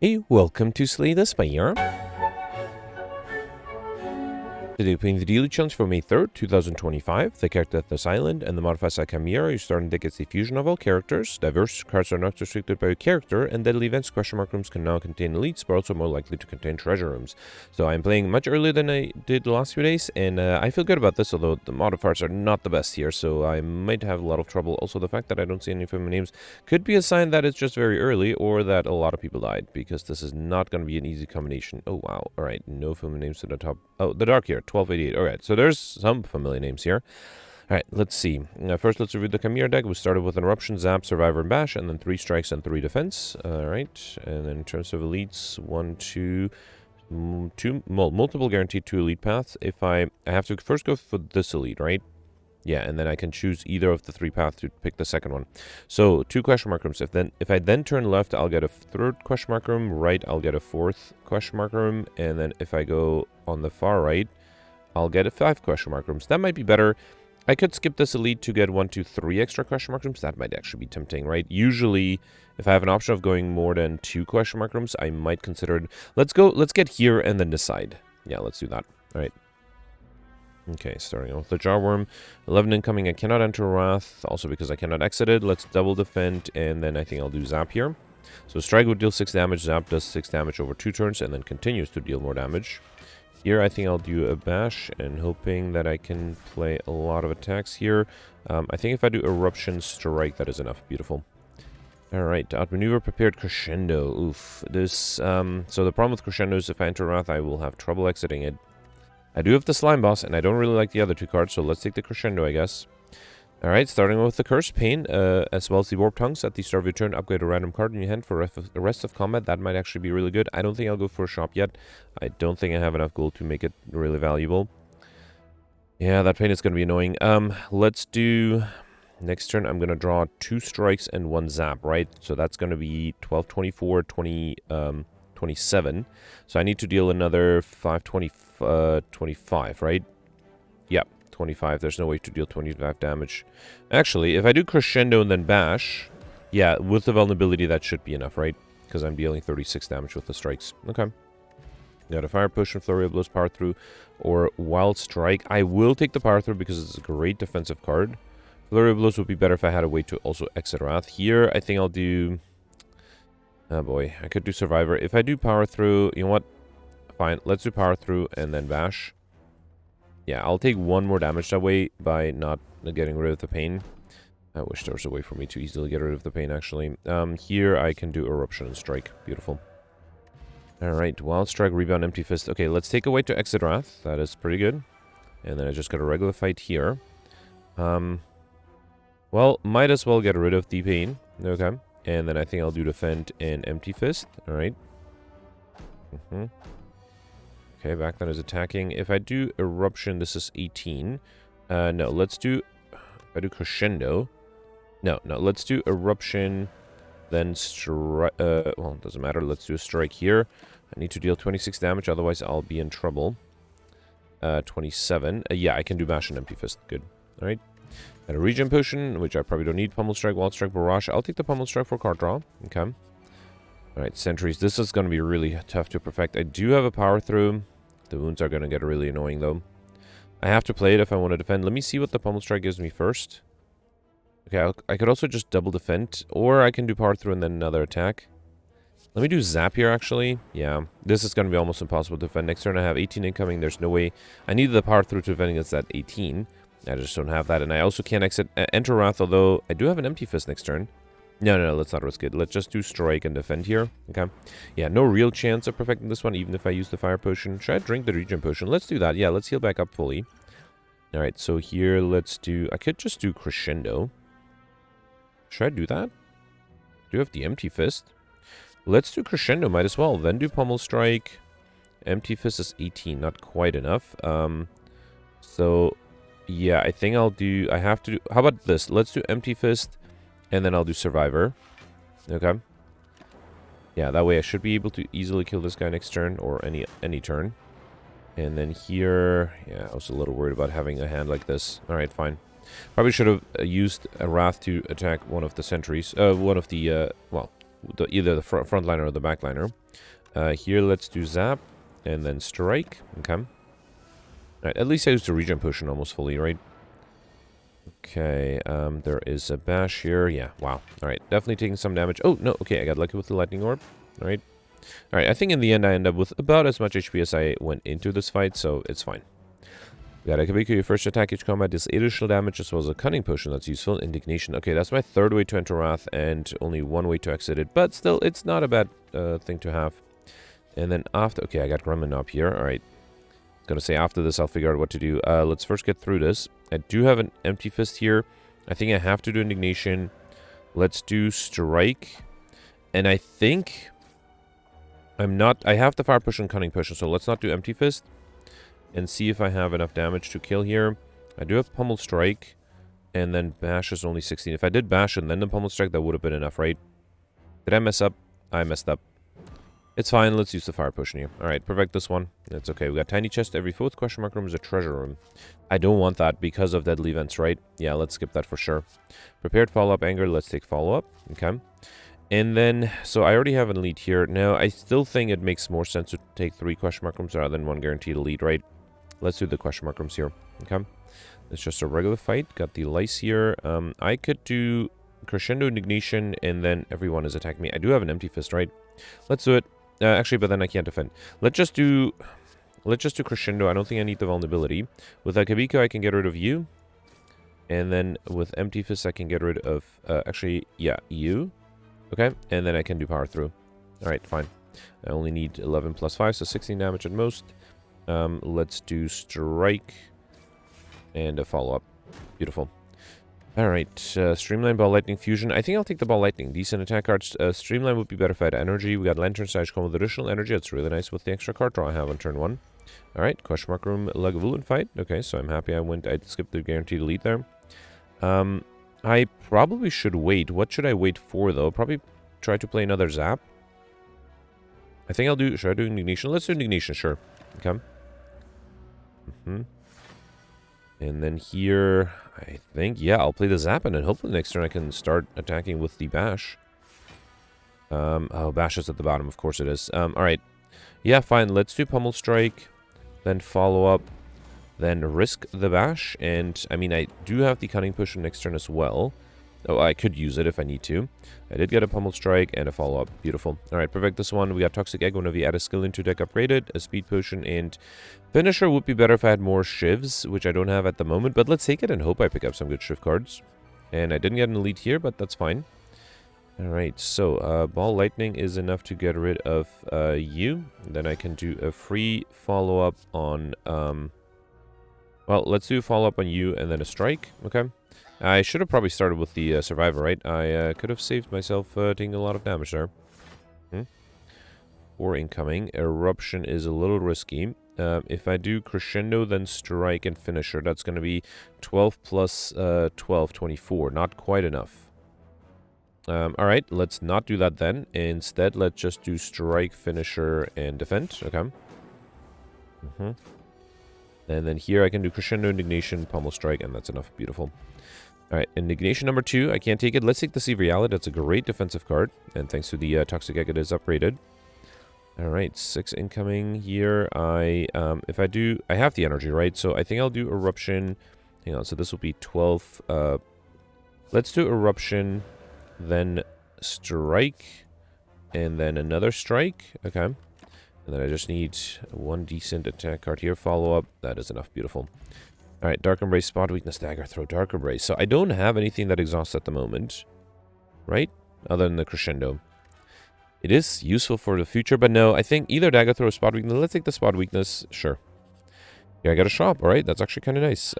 Hey, welcome to Slay the Spire. Today playing the daily challenge for May 3rd, 2025. The character at this island and the modifiers are Chimera. Your starting deck is a fusion of all characters. Diverse cards are not restricted by your character, and deadly events question mark rooms can now contain elites, but also more likely to contain treasure rooms. So I'm playing much earlier than I did the last few days, and I feel good about this, although the modifiers are not the best here, so I might have a lot of trouble. Also, the fact that I don't see any family names could be a sign that it's just very early, or that a lot of people died, because this is not going to be an easy combination. Oh, wow. Alright, no family names to the top. Oh, the dark here, 1288. Alright, so there's some familiar names here. Alright, let's see. First, let's review the Chimera deck. We started with an Eruption, Zap, Survivor, and Bash, and then 3 strikes and 3 defense. Alright, and then in terms of elites, 1, 2, multiple guaranteed 2 elite paths. If I have to first go for this elite, right? Yeah, and then I can choose either of the 3 paths to pick the second one. So 2 question mark rooms. If I then turn left, I'll get a 3rd question mark room. Right, I'll get a 4th question mark room. And then if I go on the far right, I'll get a 5 question mark rooms. That might be better. I could skip this elite to get 1, 2, 3 extra question mark rooms. That might actually be tempting, right? Usually, if I have an option of going more than 2 question mark rooms, I might consider it. Let's get here and then decide. Yeah, let's do that. All right. Okay, starting off with the Jarworm. 11 incoming, I cannot enter Wrath, also because I cannot exit it. Let's double defend, and then I think I'll do Zap here. So Strike would deal 6 damage, Zap does 6 damage over 2 turns, and then continues to deal more damage. Here I think I'll do a Bash, and hoping that I can play a lot of attacks here. I think if I do Eruption, Strike, that is enough. Beautiful. Alright, outmaneuver, prepared, Crescendo. Oof. This, so the problem with Crescendo is if I enter Wrath, I will have trouble exiting it. I do have the Slime Boss, and I don't really like the other 2 cards, so let's take the Crescendo, I guess. Alright, starting with the Curse Pain, as well as the Warp Tongues. At the start of your turn, upgrade a random card in your hand for the rest of combat. That might actually be really good. I don't think I'll go for a shop yet. I don't think I have enough gold to make it really valuable. Yeah, that Pain is going to be annoying. Let's do... Next turn, I'm going to draw 2 strikes and 1 zap, right? So that's going to be 12, 24, 20... 27. So I need to deal another 25, right? Yeah, 25. There's no way to deal 25 damage. Actually, if I do Crescendo and then Bash, yeah, with the vulnerability, that should be enough, right? Because I'm dealing 36 damage with the strikes. Okay. Got a Fire Push and Flurry of Blows, Power Through, or Wild Strike. I will take the Power Through because it's a great defensive card. Flurry of Blows would be better if I had a way to also exit Wrath. Here, I think I'll do... Oh boy, I could do Survivor. If I do Power Through, you know what? Fine, let's do Power Through and then Bash. Yeah, I'll take 1 more damage that way by not getting rid of the pain. I wish there was a way for me to easily get rid of the pain, actually. Here I can do Eruption and Strike. Beautiful. Alright, Wild Strike, Rebound, Empty Fist. Okay, let's take away to exit Wrath. That is pretty good. And then I just got a regular fight here. Well, might as well get rid of the pain. Okay. And then I think I'll do Defend and Empty Fist. Alright. Okay, back then is attacking. If I do Eruption, this is 18. No, let's do... If I do Crescendo... No, let's do Eruption, then Strike... well, it doesn't matter. Let's do a Strike here. I need to deal 26 damage, otherwise I'll be in trouble. 27. Yeah, I can do Bash and Empty Fist. Good. Alright. And a Regen Potion, which I probably don't need. Pummel Strike, Wild Strike, Barrage. I'll take the Pummel Strike for card draw. Okay. Alright, Sentries. This is going to be really tough to perfect. I do have a Power Through. The wounds are going to get really annoying, though. I have to play it if I want to defend. Let me see what the Pummel Strike gives me first. Okay, I could also just double defend. Or I can do Power Through and then another attack. Let me do Zap here, actually. Yeah, this is going to be almost impossible to defend. Next turn I have 18 incoming. There's no way. I needed the Power Through to defend against that 18. I just don't have that, and I also can't enter Wrath, although I do have an Empty Fist next turn. No, let's not risk it. Let's just do Strike and defend here. Okay. Yeah, no real chance of perfecting this one, even if I use the Fire Potion. Should I drink the Regen Potion? Let's do that. Yeah, let's heal back up fully. Alright, so here, let's do... I could just do Crescendo. Should I do that? I do have the Empty Fist. Let's do Crescendo, might as well. Then do Pummel Strike. Empty Fist is 18, not quite enough. So... Yeah, I think I'll do... I have to do... How about this? Let's do Empty Fist, and then I'll do Survivor. Okay. Yeah, that way I should be able to easily kill this guy next turn, or any turn. And then here... Yeah, I was a little worried about having a hand like this. Alright, fine. Probably should have used a Wrath to attack one of the sentries. One of the... well, either the frontliner or the backliner. Here, let's do zap, and then strike. Okay. Alright, at least I used the regen potion almost fully, right? Okay, there is a bash here. Yeah, wow. Alright, definitely taking some damage. Oh, no, okay, I got lucky with the lightning orb. Alright. Alright, I think in the end I end up with about as much HP as I went into this fight, so it's fine. We got Akabeko, your first attack each combat does additional damage, as well as a cunning potion that's useful. Indignation. Okay, that's my third way to enter Wrath, and only one way to exit it, but still, it's not a bad thing to have. And then after... Okay, I got Gremlin up here. Alright. Gonna say after this I'll figure out what to do. Let's first get through this. I do have an empty fist here. I think I have to do Indignation. Let's do Strike. And I think... I have the Fire Potion and Cunning Potion, so let's not do Empty Fist. And see if I have enough damage to kill here. I do have Pummel Strike. And then Bash is only 16. If I did Bash and then the Pummel Strike, that would have been enough, right? Did I mess up? I messed up. It's fine, let's use the Fire Potion here. Alright, perfect this one. That's okay. We got Tiny Chest. Every fourth question mark room is a treasure room. I don't want that because of deadly events, right? Yeah, let's skip that for sure. Prepared follow-up anger. Let's take follow-up. Okay. And then, so I already have an elite here. Now, I still think it makes more sense to take 3 question mark rooms rather than 1 guaranteed elite, right? Let's do the question mark rooms here. Okay. It's just a regular fight. Got the lice here. I could do Crescendo Indignation and then everyone is attacking me. I do have an empty fist, right? Let's do it. Actually, but then I can't defend. Let's just do Crescendo. I don't think I need the vulnerability. With Akabeko, I can get rid of you. And then with Empty Fist, I can get rid of... actually, yeah, you. Okay, and then I can do Power Through. Alright, fine. I only need 11 plus 5, so 16 damage at most. Let's do Strike. And a follow-up. Beautiful. Alright, Streamline, Ball Lightning, Fusion. I think I'll take the Ball Lightning. Decent attack cards. Streamline would be better if I had energy. We got Lantern Sage come with additional energy. That's really nice with the extra card draw I have on turn 1. Alright, question mark room, Lagavulin fight. Okay, so I'm happy I skipped the guaranteed elite there. I probably should wait. What should I wait for, though? Probably try to play another Zap. I think I'll do... Should I do Indignation? Let's do Indignation, sure. Okay. And then here, I think, yeah, I'll play the Zap, and then hopefully next turn I can start attacking with the Bash. Oh, Bash is at the bottom, of course it is. Alright. Yeah, fine, let's do Pummel Strike, then follow up, then risk the Bash, and, I mean, I do have the Cunning Potion next turn as well. Oh, I could use it if I need to. I did get a Pummel Strike and a follow-up. Beautiful. Alright, perfect this one. We got Toxic Egg whenever you add a skill into deck upgraded, a Speed Potion, and Finisher would be better if I had more Shivs, which I don't have at the moment, but let's take it and hope I pick up some good Shiv cards. And I didn't get an elite here, but that's fine. Alright, so Ball Lightning is enough to get rid of you. Then I can do a free follow-up on... well, let's do a follow-up on you and then a strike. Okay. I should have probably started with the Survivor, right? I could have saved myself taking a lot of damage there. Or incoming. Eruption is a little risky. If I do Crescendo, then Strike and Finisher, that's going to be 12 plus 12, 24. Not quite enough. Alright, let's not do that then. Instead, let's just do Strike, Finisher, and Defend. Okay. And then here I can do Crescendo, Indignation, Pummel Strike, and that's enough. Beautiful. Alright, Indignation number 2. I can't take it. Let's take the Sea Reality. That's a great defensive card. And thanks to the Toxic Egg, it is upgraded. Alright, 6 incoming here. If I do... I have the energy, right? So I think I'll do Eruption. Hang on, so this will be 12. Let's do Eruption, then Strike, and then another Strike. Okay. And then I just need one decent attack card here. Follow up. That is enough. Beautiful. Alright, Dark Embrace, Spot Weakness, Dagger Throw, Dark Embrace. So I don't have anything that exhausts at the moment. Right? Other than the Crescendo. It is useful for the future, but no, I think either Dagger Throw or Spot Weakness. Let's take the Spot Weakness. Sure. Yeah, I got a shop. Alright, that's actually kind of nice.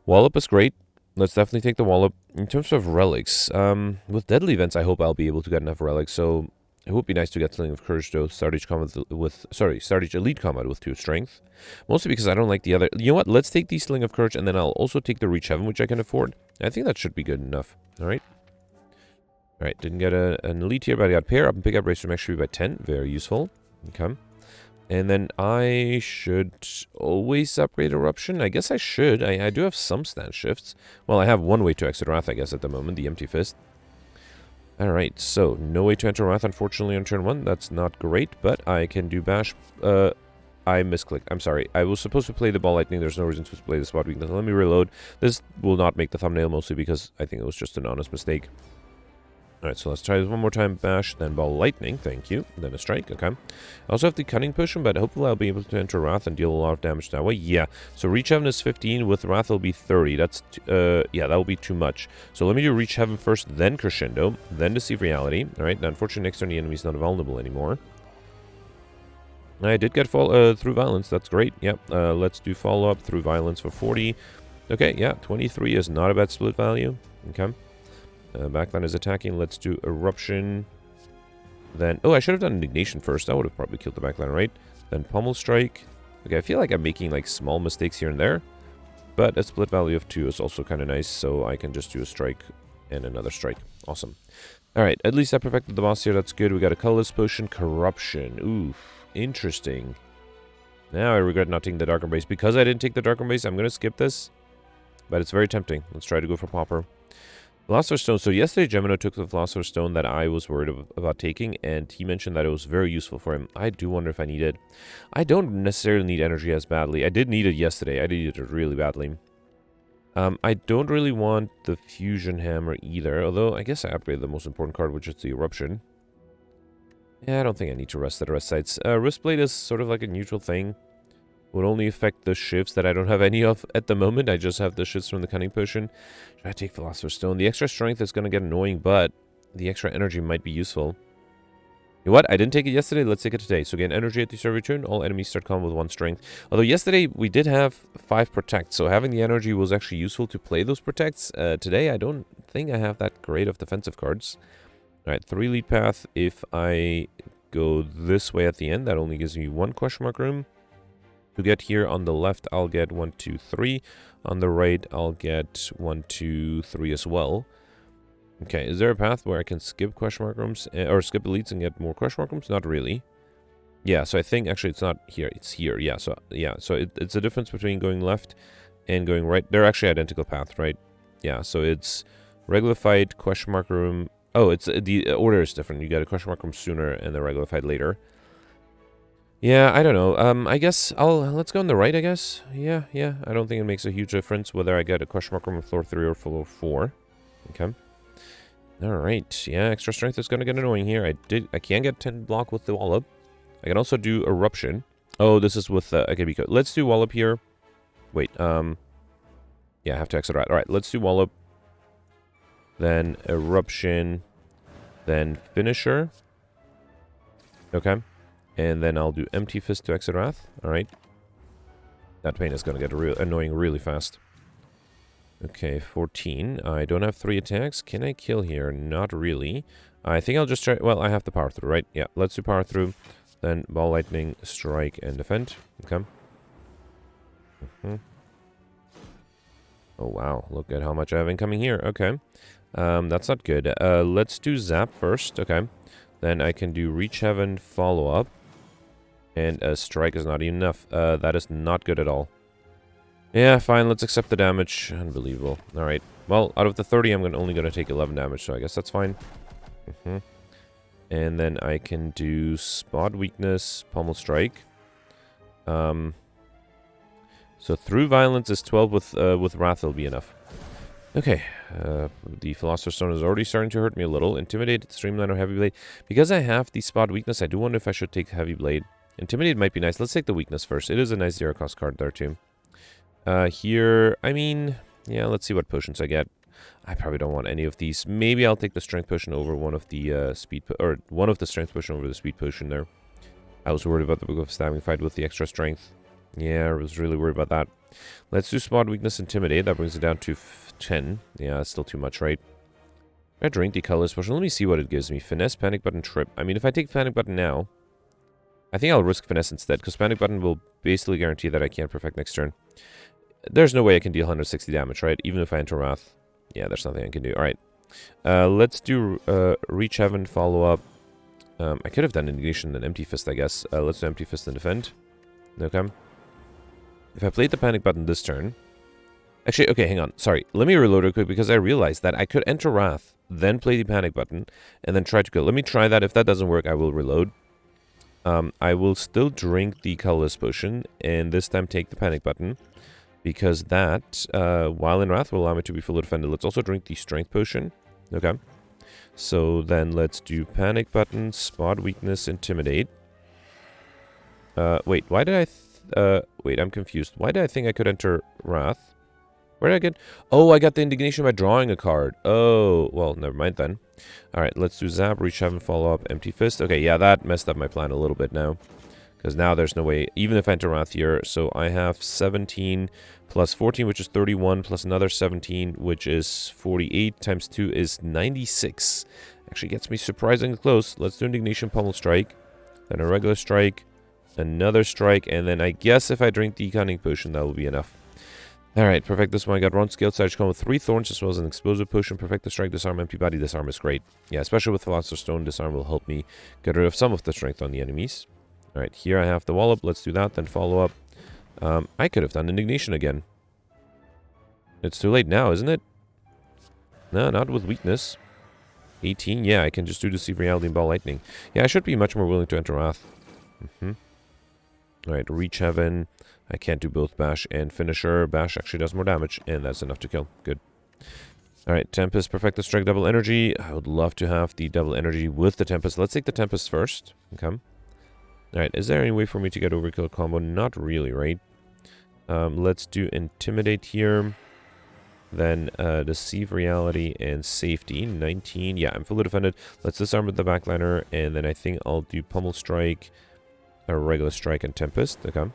Wallop is great. Let's definitely take the Wallop. In terms of relics, with Deadly Events, I hope I'll be able to get enough relics, so... It would be nice to get Sling of Courage, though. Start each Elite Combat with 2 Strength. Mostly because I don't like the other... You know what? Let's take the Sling of Courage, and then I'll also take the Reach Heaven, which I can afford. I think that should be good enough. Alright. Alright, didn't get an Elite here, but I got Pair Up and Pick Up Race from XP by 10. Very useful. Okay. And then I should always upgrade Eruption. I guess I should. I do have some stance shifts. Well, I have one way to exit Wrath, I guess, at the moment. The Empty Fist. Alright, so no way to enter Wrath, unfortunately, on turn 1. That's not great, but I can do Bash. I misclicked. I'm sorry. I was supposed to play the Ball Lightning. There's no reason to play the Spot Weakness. Let me reload. This will not make the thumbnail, mostly because I think it was just an honest mistake. Alright, so let's try this one more time. Bash, then Ball Lightning. Thank you. Then a Strike. Okay. I also have the Cunning Potion, but hopefully I'll be able to enter Wrath and deal a lot of damage that way. Yeah. So Reach Heaven is 15. With Wrath, it'll be 30. That's, yeah, that will be too much. So let me do Reach Heaven first, then Crescendo, then Deceive Reality. Alright, now unfortunately next turn the enemy's not vulnerable anymore. I did get through Violence. That's great. Yep. Let's do follow-up through Violence for 40. Okay, yeah. 23 is not a bad split value. Okay. Backline is attacking. Let's do Eruption. Then... Oh, I should have done Indignation first. That would have probably killed the backline, right? Then Pummel Strike. Okay, I feel like I'm making, like, small mistakes here and there. But a split value of 2 is also kind of nice, so I can just do a Strike and another Strike. Awesome. Alright, at least I perfected the boss here. That's good. We got a Colorless Potion. Corruption. Oof. Interesting. Now I regret not taking the Dark Embrace. Because I didn't take the Dark Embrace, I'm going to skip this. But it's very tempting. Let's try to go for Pauper. Philosopher's Stone. So yesterday Gemino took the Philosopher's Stone that I was worried about taking, and he mentioned that it was very useful for him. I do wonder if I need it. I don't necessarily need energy as badly. I did need it yesterday. I needed it really badly. I don't really want the Fusion Hammer either, although I guess I upgraded the most important card, which is the Eruption. Yeah, I don't think I need to rest at the rest sites. Wristblade is sort of like a neutral thing. Would only affect the shifts that I don't have any of at the moment. I just have the shifts from the Cunning Potion. Should I take Philosopher's Stone? The extra strength is going to get annoying, but the extra energy might be useful. You know what? I didn't take it yesterday. Let's take it today. So gain energy at the start of your turn. All enemies start combat with 1 strength. Although yesterday we did have 5 protects, so having the energy was actually useful to play those protects. Today I don't think I have that great of defensive cards. Alright, 3 lead path. If I go this way at the end, that only gives me 1 question mark room. To get here on the left, I'll get 1, 2, 3. On the right, I'll get 1, 2, 3 as well. Okay, is there a path where I can skip question mark rooms, or skip elites and get more question mark rooms? Not really. Yeah, so I think actually it's not here, it's here. Yeah, so it's a difference between going left and going right. They're actually identical paths, right? Yeah, so it's regular fight, question mark room. Oh, it's the order is different. You get a question mark room sooner and the regular fight later. Yeah, I don't know. I guess let's go on the right, I guess. Yeah. I don't think it makes a huge difference whether I get a question mark room on floor 3 or floor 4. Okay. Alright. Yeah, extra strength is gonna get annoying here. I can get 10 block with the wallop. I can also do Eruption. Oh, this is with Akabiko. Let's do wallop here. Wait, yeah, I have to exit right. Alright, let's do wallop. Then Eruption. Then Finisher. Okay. And then I'll do Empty Fist to exit Wrath. Alright. That pain is going to get annoying really fast. Okay, 14. I don't have 3 attacks. Can I kill here? Not really. I think I'll just try... Well, I have the power through, right? Yeah, let's do power through. Then Ball Lightning, Strike, and Defend. Okay. Oh, wow. Look at how much I have incoming here. Okay. That's not good. Let's do Zap first. Okay. Then I can do Reach Heaven, Follow Up. And a Strike is not enough. That is not good at all. Yeah, fine. Let's accept the damage. Unbelievable. Alright. Well, out of the 30, I'm only going to take 11 damage, so I guess that's fine. And then I can do Spot Weakness, Pummel Strike. So through Violence is 12 with Wrath will be enough. Okay. The Philosopher's Stone is already starting to hurt me a little. Intimidate, Streamline, or Heavy Blade. Because I have the Spot Weakness, I do wonder if I should take Heavy Blade. Intimidate might be nice. Let's take the Weakness first. It is a nice 0 cost card there too. Here, I mean, yeah, let's see what potions I get. I probably don't want any of these. Maybe I'll take the Strength Potion over one of the one of the Strength Potion over the Speed Potion there. I was worried about the Book of Stabbing fight with the extra strength. Yeah, I was really worried about that. Let's do Spot Weakness, Intimidate. That brings it down to 10. Yeah, that's still too much, right? I drink the Colorless Potion. Let me see what it gives me. Finesse, Panic Button, Trip. I mean, if I take Panic Button now, I think I'll risk Finesse instead, because Panic Button will basically guarantee that I can't perfect next turn. There's no way I can deal 160 damage, right? Even if I enter Wrath. Yeah, there's nothing I can do. Alright. Let's do Reach Heaven, Follow Up. I could have done Indignation and Empty Fist, I guess. Let's do Empty Fist and Defend. Okay. If I played the Panic Button this turn, Actually, okay, hang on. Sorry. Let me reload real quick because I realized that I could enter Wrath, then play the panic button, and then try to kill. Let me try that. If that doesn't work, I will reload. I will still drink the colorless potion, and this time take the panic button, because that, while in Wrath, will allow me to be fully defended. Let's also drink the strength potion. Okay. So then let's do panic button, spot weakness, intimidate. Wait, why did I... wait, I'm confused. Why did I think I could enter Wrath? Where did I get... Oh, I got the indignation by drawing a card. Oh, well, never mind then. Alright, let's do Zap, Reach Heaven, Follow Up, Empty Fist. Okay, yeah, that messed up my plan a little bit now. Because now there's no way, even if I enter Wrath here, so I have 17 plus 14, which is 31, plus another 17, which is 48, times 2 is 96. Actually gets me surprisingly close. Let's do Indignation, Pummel Strike, then a regular strike, another strike, and then I guess if I drink the Cunning Potion, that will be enough. Alright, perfect this one. I got Run Scaled Side come with 3 Thorns as well as an Explosive Potion. Perfect the Strike, Disarm, Empty Body. Disarm is great. Yeah, especially with Philosopher's Stone, Disarm will help me get rid of some of the strength on the enemies. Alright, here I have the Wallop. Let's do that, then follow up. I could have done Indignation again. It's too late now, isn't it? No, not with Weakness. 18, yeah, I can just do Deceive Reality and Ball Lightning. Yeah, I should be much more willing to enter Wrath. Alright, Reach Heaven. I can't do both Bash and Finisher. Bash actually does more damage, and that's enough to kill. Good. Alright, Tempest, Perfect the Strike, Double Energy. I would love to have the Double Energy with the Tempest. Let's take the Tempest first. Okay. Alright, is there any way for me to get Overkill combo? Not really, right? Let's do Intimidate here. Then Deceive Reality and Safety. 19. Yeah, I'm fully defended. Let's disarm with the backliner, and then I think I'll do Pummel Strike, a regular strike, and Tempest. Okay.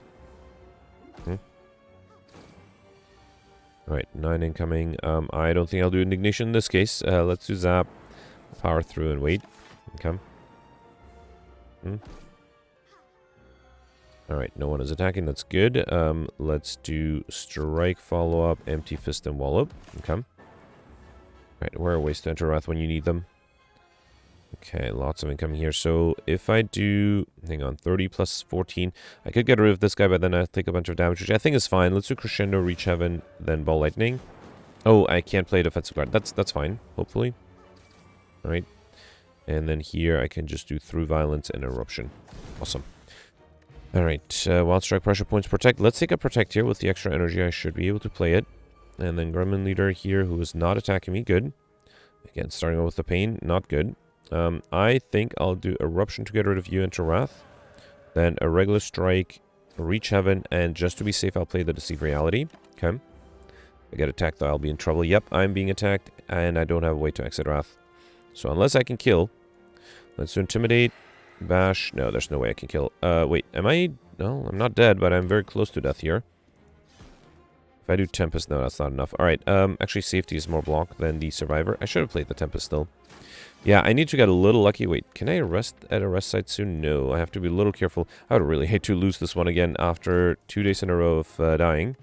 Alright, 9 incoming. I don't think I'll do Indignation in this case. Let's do Zap. Power through and wait. Okay. Alright, no one is attacking. That's good. Let's do Strike, Follow Up, Empty Fist, and Wallop. Okay. Alright, where are ways to enter Wrath when you need them? Okay, lots of incoming here. So if I do, hang on, 30 plus 14, I could get rid of this guy, but then I take a bunch of damage, which I think is fine. Let's do Crescendo, Reach Heaven, then Ball Lightning. Oh, I can't play defensive card. That's fine, hopefully. Alright. And then here I can just do Through Violence and Eruption. Awesome. Alright, Wild Strike, Pressure Points, Protect. Let's take a Protect here with the extra energy. I should be able to play it. And then Gremlin Leader here, who is not attacking me. Good. Again, starting out with the pain. Not good. I think I'll do Eruption to get rid of you into Wrath. Then a regular strike, Reach Heaven, and just to be safe, I'll play the Deceive Reality. Okay. If I get attacked, though, I'll be in trouble. Yep, I'm being attacked, and I don't have a way to exit Wrath. So unless I can kill, let's do Intimidate, Bash. No, there's no way I can kill. Wait, am I... No, I'm not dead, but I'm very close to death here. If I do Tempest, no, that's not enough. Alright, actually Safety is more block than the Survivor. I should have played the Tempest still. Yeah, I need to get a little lucky. Wait, can I rest at a rest site soon? No, I have to be a little careful. I would really hate to lose this one again after 2 days in a row of dying.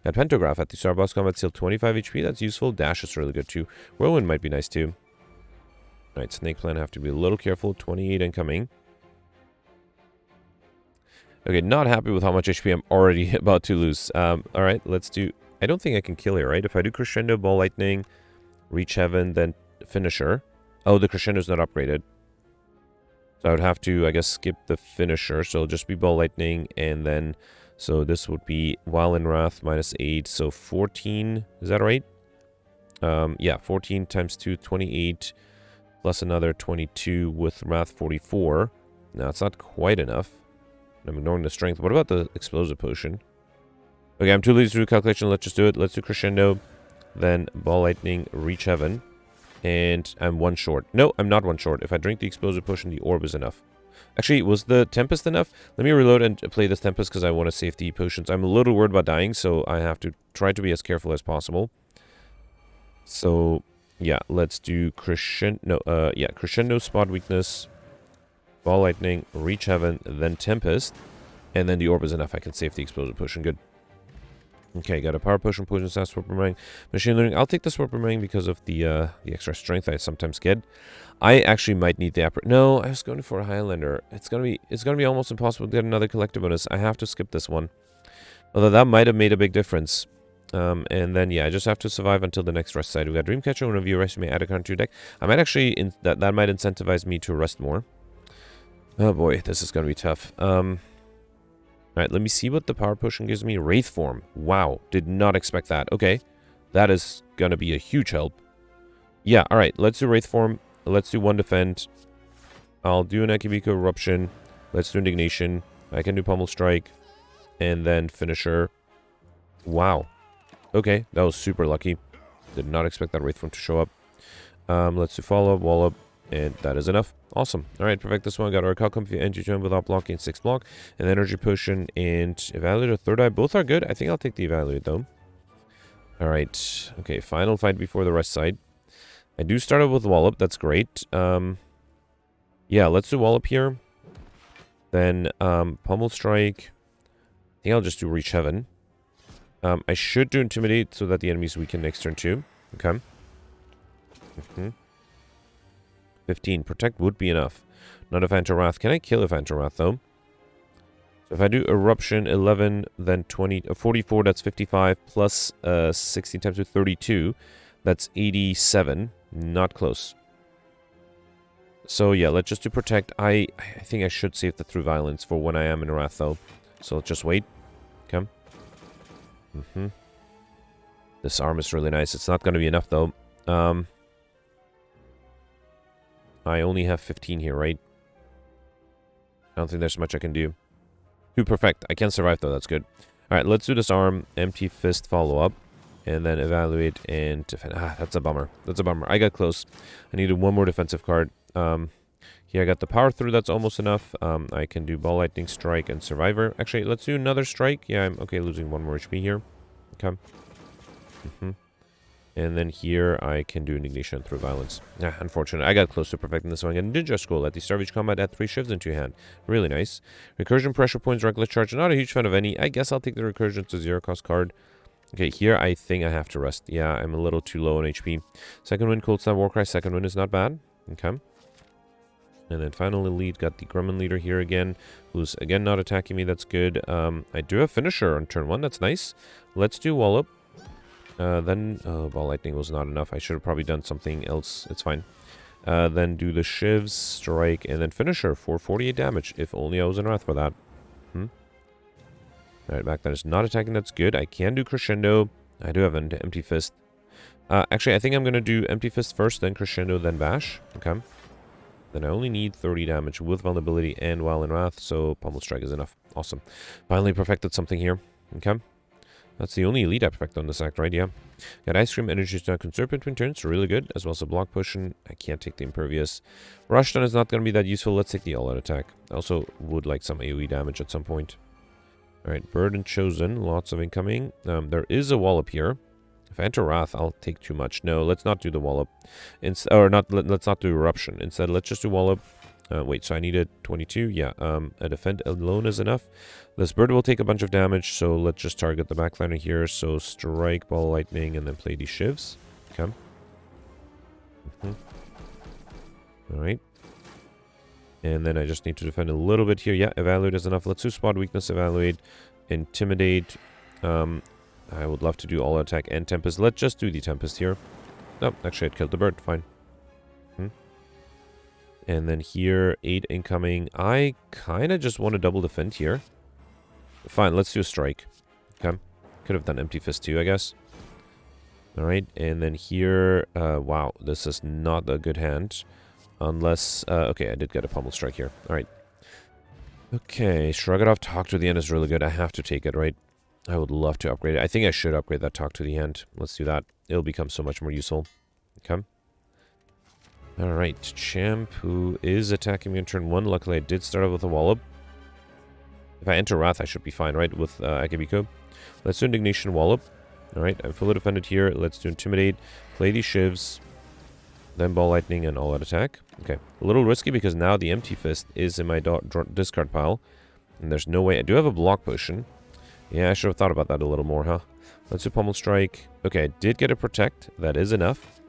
Got Pantograph at the Star Boss Combat Seal, 25 HP. That's useful. Dash is really good too. Whirlwind might be nice too. Alright, Snake Plant, have to be a little careful. 28 incoming. Okay, not happy with how much HP I'm already about to lose. Alright, let's do... I don't think I can kill here, right? If I do Crescendo, Ball Lightning, Reach Heaven, then Finisher... Oh, the Crescendo's not upgraded. So I would have to, I guess, skip the Finisher. So it'll just be Ball Lightning, and then... So this would be While in Wrath, minus 8. So 14, is that right? Yeah, 14 times 2, 28. Plus another 22 with Wrath, 44. Now, it's not quite enough. I'm ignoring the strength. What about the Explosive Potion? Okay, I'm too lazy to do calculation. Let's just do it. Let's do Crescendo. Then Ball Lightning, Reach Heaven. And I'm 1 short. No, I'm not 1 short. If I drink the Explosive Potion, the Orb is enough. Actually, was the Tempest enough? Let me reload and play this Tempest because I want to save the potions. I'm a little worried about dying, so I have to try to be as careful as possible. So, yeah, let's do Crescendo. Yeah, Crescendo, Spot Weakness, Ball Lightning, Reach Heaven, then Tempest. And then the Orb is enough. I can save the Explosive Potion. Good. Okay, got a Power Potion, Poison Staff, Sword Boomerang, Machine Learning. I'll take the Sword Boomerang because of the extra strength I sometimes get. I actually might need the No, I was going for a Highlander. It's gonna be almost impossible to get another collector bonus. I have to skip this one. Although that might have made a big difference. And then, yeah, I just have to survive until the next rest side. We got Dreamcatcher. One of you rest may add a card to your deck. I might actually, that might incentivize me to rest more. Oh boy, this is going to be tough. Alright, let me see what the power potion gives me. Wraith form. Wow, did not expect that. Okay, that is going to be a huge help. Yeah, alright, let's do Wraith form. Let's do 1 defend. I'll do an Akibiko Eruption. Let's do Indignation. I can do Pummel Strike. And then Finisher. Wow. Okay, that was super lucky. Did not expect that Wraith form to show up. Let's do Follow Up, Wall Up. And that is enough. Awesome. Alright, perfect. This one got our Calcum for Energy Gem without blocking 6 block. An Energy Potion and Evaluate or Third Eye. Both are good. I think I'll take the Evaluate though. Alright. Okay, final fight before the rest side. I do start out with Wallop. That's great. Yeah, let's do Wallop here. Then Pummel Strike. I think I'll just do Reach Heaven. I should do Intimidate so that the enemy's weaken next turn too. Okay. 15. Protect would be enough. Not a Phantom Wrath. Can I kill a Phantom Wrath though? So if I do Eruption 11, then 44, that's 55, plus 16 times 2, 32. That's 87. Not close. So yeah, let's just do Protect. I think I should save the Through Violence for when I am in Wrath though. So let's just wait. Okay. This arm is really nice. It's not going to be enough though. I only have 15 here, right? I don't think there's much I can do. 2 perfect. I can survive though, that's good. Alright, let's do this arm. Empty Fist follow-up. And then Evaluate and defend. Ah, that's a bummer. That's a bummer. I got close. I needed 1 more defensive card. Here I got the Power Through. That's almost enough. I can do Ball Lightning Strike and Survivor. Actually, let's do another Strike. Yeah, I'm okay losing 1 more HP here. Okay. And then here I can do Indignation through Violence. Yeah, unfortunate. I got close to perfecting this one. And Ninja Scroll. At the start of each combat, add 3 shivs into your hand. Really nice. Recursion, Pressure Points, Reckless Charge. Not a huge fan of any. I guess I'll take the Recursion. It's a 0-cost card. Okay, here I think I have to rest. Yeah, I'm a little too low on HP. Second Wind, Cold Snap, Warcry. Second Wind is not bad. Okay. And then final elite, got the Grumman Leader here again, who's again not attacking me. That's good. I do have Finisher on turn 1. That's nice. Let's do Wallop. Then, Ball Lightning was not enough. I should have probably done something else. It's fine. Then do the Shivs, Strike, and then Finisher for 48 damage. If only I was in Wrath for that. Alright, back then is not attacking. That's good. I can do Crescendo. I do have an Empty Fist. Actually, I think I'm going to do Empty Fist first, then Crescendo, then Bash. Okay. Then I only need 30 damage with Vulnerability and while in Wrath, so Pummel Strike is enough. Awesome. Finally perfected something here. Okay. That's the only elite I perfect on this act, right? Yeah. Got Ice Cream, Energy is now conserved between turns, really good. As well as a Block Potion. I can't take the Impervious. Rush Stun is not going to be that useful. Let's take the All-Out Attack. I also would like some AoE damage at some point. Alright, Burden Chosen. Lots of incoming. There is a Wallop here. If I enter Wrath, I'll take too much. No, let's not do the Wallop. Let's not do Eruption. Instead, let's just do Wallop. Wait, so I needed 22? Yeah, a Defend alone is enough. This bird will take a bunch of damage, so let's just target the backliner here. So Strike, Ball Lightning, and then play these Shivs. Okay. Alright. And then I just need to defend a little bit here. Yeah, Evaluate is enough. Let's do Spot Weakness, Evaluate, Intimidate. I would love to do All Attack and Tempest. Let's just do the Tempest here. No, actually I'd killed the bird. Fine. And then here, 8 incoming. I kind of just want to double defend here. Fine, let's do a Strike. Okay. Could have done Empty Fist too, I guess. Alright, and then here... wow, this is not a good hand. Unless... okay, I did get a Pummel Strike here. Alright. Okay, Shrug It Off, Talk to the End is really good. I have to take it, right? I would love to upgrade it. I think I should upgrade that Talk to the End. Let's do that. It'll become so much more useful. Okay. Alright, Champ, who is attacking me on turn 1. Luckily, I did start out with a Wallop. If I enter Wrath, I should be fine, right? With Akibiko. Let's do Indignation Wallop. Alright, I'm fully defended here. Let's do Intimidate. Play these Shivs. Then Ball Lightning and All Out Attack. Okay, a little risky because now the Empty Fist is in my discard pile. And there's no way. I do have a Block Potion. Yeah, I should have thought about that a little more, huh? Let's do Pummel Strike. Okay, I did get a Protect. That is enough.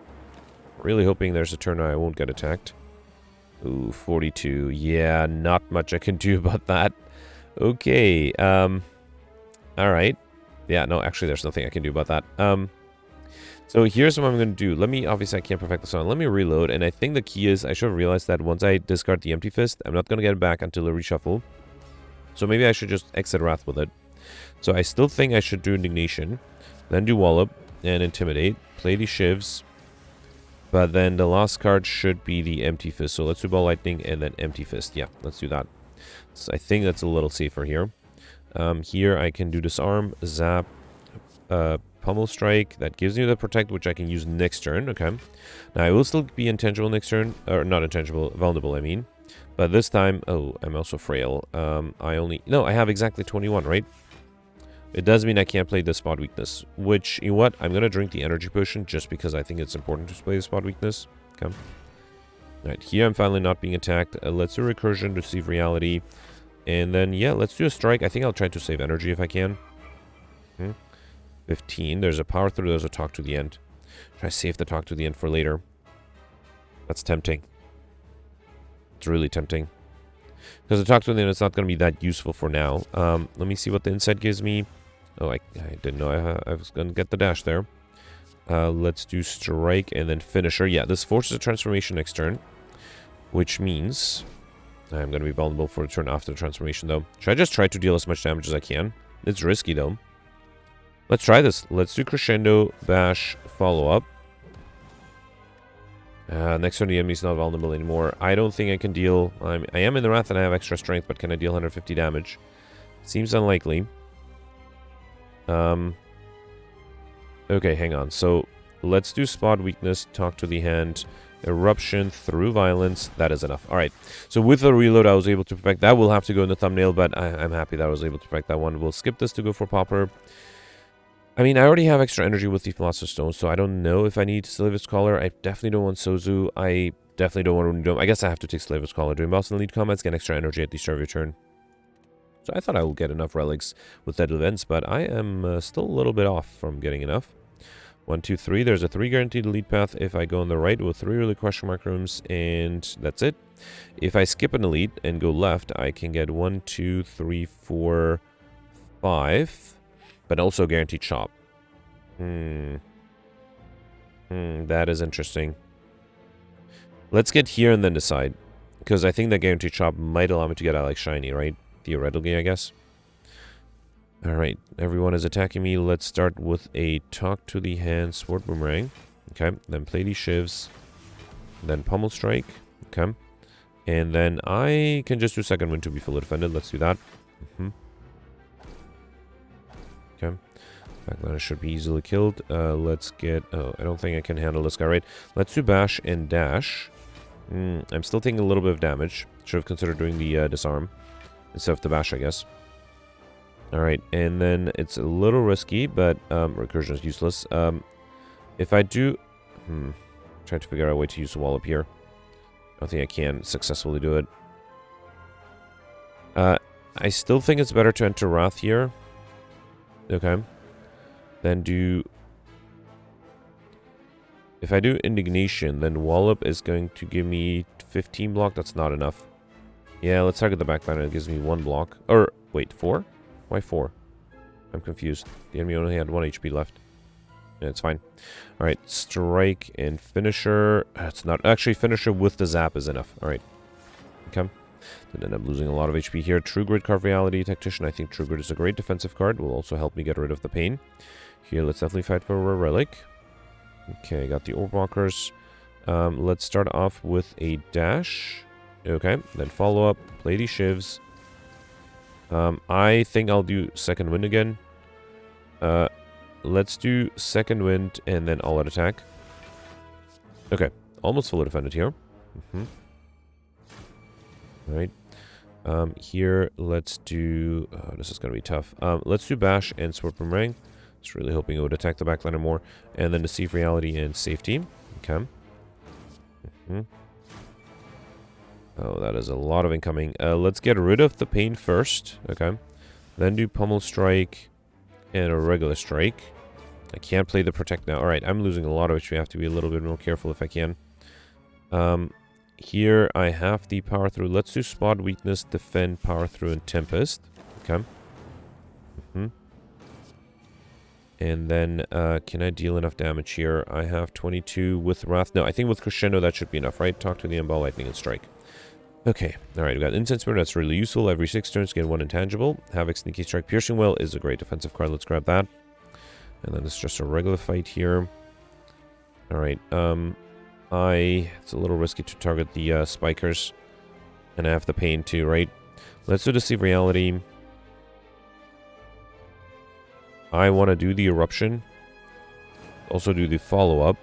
Really hoping there's a turn I won't get attacked. Ooh, 42. Yeah, not much I can do about that. Okay, alright. Yeah, no, actually, there's nothing I can do about that. So here's what I'm going to do. Let me, obviously, I can't perfect this on. Let me reload, and I think the key is I should have realized that once I discard the Empty Fist, I'm not going to get it back until a reshuffle. So maybe I should just exit Wrath with it. So I still think I should do Indignation, then do Wallop, and Intimidate, play the Shivs, but then the last card should be the Empty Fist. So let's do Ball Lightning and then Empty Fist. Yeah, let's do that. So I think that's a little safer here. Here I can do Disarm, Zap, Pummel Strike. That gives me the Protect, which I can use next turn. Okay. Now I will still be intangible next turn, or not intangible, vulnerable I mean. But this time, oh, I'm also frail. I have exactly 21, right? It does mean I can't play the spot weakness, which, you know what? I'm going to drink the energy potion just because I think it's important to play the spot weakness. Okay. Alright, here I'm finally not being attacked. Let's do Recursion to save reality. And then, yeah, let's do a strike. I think I'll try to save energy if I can. 15. There's a power through. There's a talk to the end. Try to save the talk to the end for later. That's tempting. It's really tempting. Because the talk to the end is not going to be that useful for now. Let me see what the insight gives me. Oh, I didn't know I was going to get the dash there. Let's do strike and then finisher. Yeah, this forces a transformation next turn. Which means I'm going to be vulnerable for a turn after the transformation, though. Should I just try to deal as much damage as I can? It's risky, though. Let's try this. Let's do Crescendo, Bash, Follow-Up. Next turn, the enemy's not vulnerable anymore. I don't think I can deal... I am in the Wrath and I have extra strength, but can I deal 150 damage? Seems unlikely. Okay, hang on. So, let's do Spot Weakness, Talk to the Hand, Eruption through Violence. That is enough. Alright, so with the reload, I was able to perfect. That will have to go in the thumbnail, but I'm happy that I was able to perfect that one. We'll skip this to go for Popper. I mean, I already have extra energy with the Philosopher's Stone, so I don't know if I need Slaver's Collar. I definitely don't want Sozu. I definitely don't want Rune Dome. I guess I have to take Slaver's Collar. During boss and lead combats, get extra energy at the start of your turn. So I thought I would get enough relics with Deadly Events, but I am still a little bit off from getting enough. 1, 2, 3. There's a 3 guaranteed lead path if I go on the right with 3 really question mark rooms, and that's it. If I skip an elite and go left, I can get 1, 2, 3, 4, 5, but also guaranteed chop. That is interesting. Let's get here and then decide, because I think that guaranteed chop might allow me to get Alex Shiny, right? Theoretically, I guess. Alright, everyone is attacking me. Let's start with a Talk to the Hand Sword Boomerang. Okay, then play these Shivs. Then Pummel Strike. Okay. And then I can just do Second Wind to be fully defended. Let's do that. Okay. Backliner should be easily killed. Let's get... Oh, I don't think I can handle this guy, right? Let's do Bash and Dash. I'm still taking a little bit of damage. Should have considered doing the Disarm instead of the Bash, I guess. Alright, and then it's a little risky, but Recursion is useless. If I do... trying to figure out a way to use the wall up here. I don't think I can successfully do it. I still think it's better to enter Wrath here. Okay. Then do... If I do Indignation, then Wallop is going to give me 15 block. That's not enough. Yeah, let's target the backliner. It gives me 1 block. Or, wait, 4? Why 4? I'm confused. The enemy only had 1 HP left. Yeah, it's fine. Alright, Strike and Finisher. It's not... Actually, Finisher with the Zap is enough. Alright. Okay. Then I'm losing a lot of HP here. True Grid Carve Reality Tactician. I think True Grid is a great defensive card. Will also help me get rid of the pain. Here, let's definitely fight for a Relic. Okay, got the Orbwalkers. Let's start off with a Dash. Okay, then follow up. Play these Shivs. I think I'll do Second Wind again. Let's do Second Wind and then all-out attack. Okay, almost fully defended here. Alright. Here, let's do... Oh, this is going to be tough. Let's do Bash and Sword Boomerang. Just really hoping it would attack the backliner more. And then Deceive Reality and Safety. Okay. Oh, that is a lot of incoming. Let's get rid of the pain first. Okay. Then do Pummel Strike and a regular strike. I can't play the Protect now. Alright, I'm losing a lot of HP. I have to be a little bit more careful if I can. Here I have the Power Through. Let's do Spot Weakness, Defend, Power Through, and Tempest. Okay. And then, can I deal enough damage here? I have 22 with Wrath. No, I think with Crescendo that should be enough, right? Talk to the Ball Lightning and Strike. Okay, alright, we got Incense Mirror, that's really useful. Every 6 turns, get 1 intangible. Havoc, Sneaky Strike, Piercing Well is a great defensive card. Let's grab that. And then it's just a regular fight here. Alright, it's a little risky to target the Spikers. And I have the Pain too, right? Let's do Deceive Reality. I want to do the Eruption. Also do the follow-up.